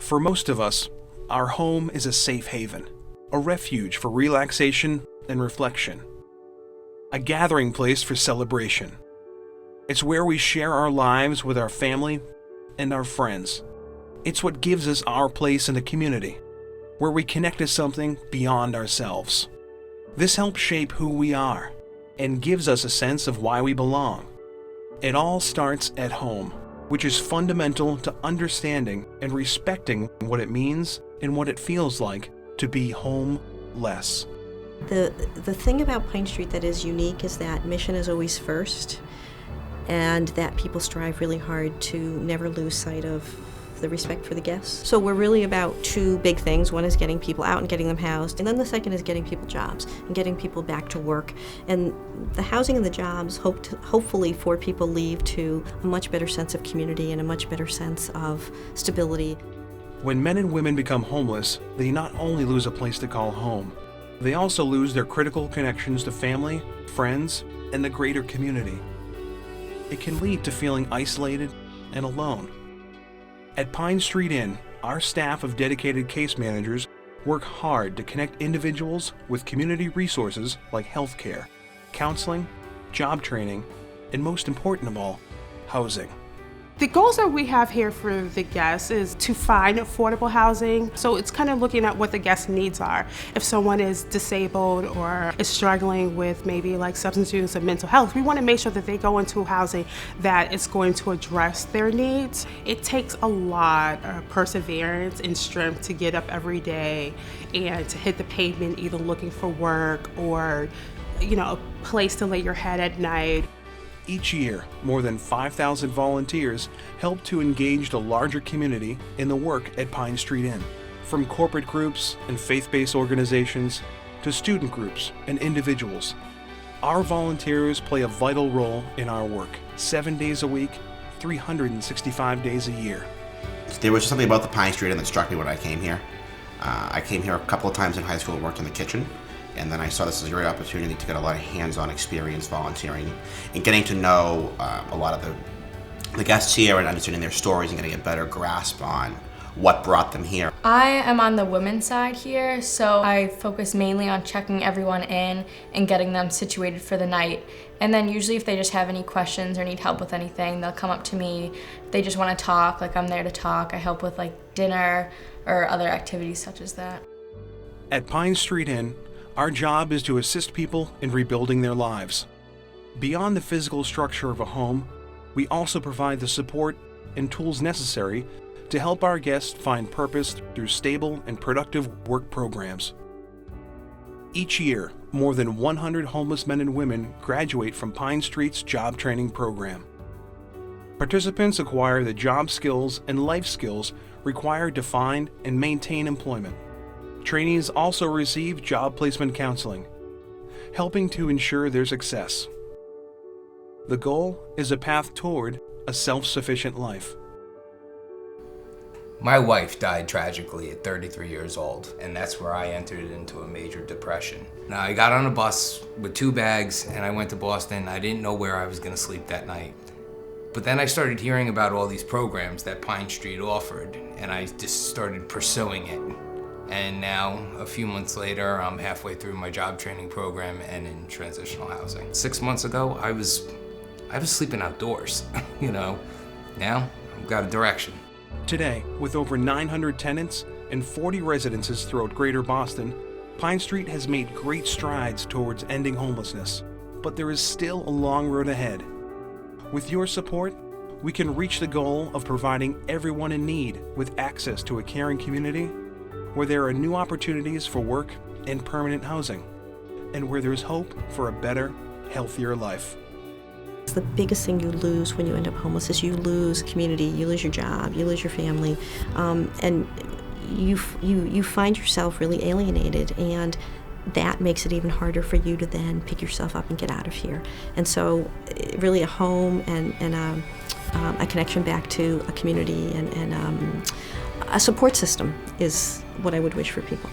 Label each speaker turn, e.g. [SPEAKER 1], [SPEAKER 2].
[SPEAKER 1] For most of us, our home is a safe haven, a refuge for relaxation and reflection, a gathering place for celebration. It's where we share our lives with our family and our friends. It's what gives us our place in the community, where we connect to something beyond ourselves. This helps shape who we are and gives us a sense of why we belong. It all starts at home, which is fundamental to understanding and respecting what it means and what it feels like to be homeless.
[SPEAKER 2] The thing about Pine Street that is unique is that mission is always first, and that people strive really hard to never lose sight of the respect for the guests. So we're really about two big things. One is getting people out and getting them housed, and then the second is getting people jobs and getting people back to work. And the housing and the jobs hopefully for people leave to a much better sense of community and a much better sense of stability.
[SPEAKER 1] When men and women become homeless, they not only lose a place to call home, they also lose their critical connections to family, friends, and the greater community. It can lead to feeling isolated and alone. At Pine Street Inn, our staff of dedicated case managers work hard to connect individuals with community resources like healthcare, counseling, job training, and most important of all, housing.
[SPEAKER 3] The goals that we have here for the guests is to find affordable housing. So it's kind of looking at what the guest needs are. If someone is disabled or is struggling with maybe like substance use and mental health, we want to make sure that they go into housing that is going to address their needs. It takes a lot of perseverance and strength to get up every day and to hit the pavement either looking for work or, a place to lay your head at night.
[SPEAKER 1] Each year, more than 5,000 volunteers help to engage the larger community in the work at Pine Street Inn. From corporate groups and faith-based organizations to student groups and individuals, our volunteers play a vital role in our work, 7 days a week, 365 days a year.
[SPEAKER 4] There was something about the Pine Street Inn that struck me when I came here. I came here a couple of times in high school and worked in the kitchen. And then I saw this as a great opportunity to get a lot of hands-on experience volunteering and getting to know a lot of the guests here and understanding their stories and getting a better grasp on what brought them here.
[SPEAKER 5] I am on the women's side here, so I focus mainly on checking everyone in and getting them situated for the night. And then usually if they just have any questions or need help with anything, they'll come up to me. If they just want to talk, I'm there to talk. I help with dinner or other activities such as that.
[SPEAKER 1] At Pine Street Inn, our job is to assist people in rebuilding their lives. Beyond the physical structure of a home, we also provide the support and tools necessary to help our guests find purpose through stable and productive work programs. Each year, more than 100 homeless men and women graduate from Pine Street's job training program. Participants acquire the job skills and life skills required to find and maintain employment. Trainees also receive job placement counseling, helping to ensure their success. The goal is a path toward a self-sufficient life.
[SPEAKER 6] My wife died tragically at 33 years old, and that's where I entered into a major depression. Now, I got on a bus with 2 bags and I went to Boston. I didn't know where I was going to sleep that night. But then I started hearing about all these programs that Pine Street offered, and I just started pursuing it. And now, a few months later, I'm halfway through my job training program and in transitional housing. 6 months ago, I was sleeping outdoors, Now, I've got a direction.
[SPEAKER 1] Today, with over 900 tenants and 40 residences throughout Greater Boston, Pine Street has made great strides towards ending homelessness. But there is still a long road ahead. With your support, we can reach the goal of providing everyone in need with access to a caring community where there are new opportunities for work and permanent housing, and where there's hope for a better, healthier life.
[SPEAKER 2] The biggest thing you lose when you end up homeless is you lose community, you lose your job, you lose your family, and you find yourself really alienated, and that makes it even harder for you to then pick yourself up and get out of here. And so really a home and a connection back to a community and a support system is what I would wish for people.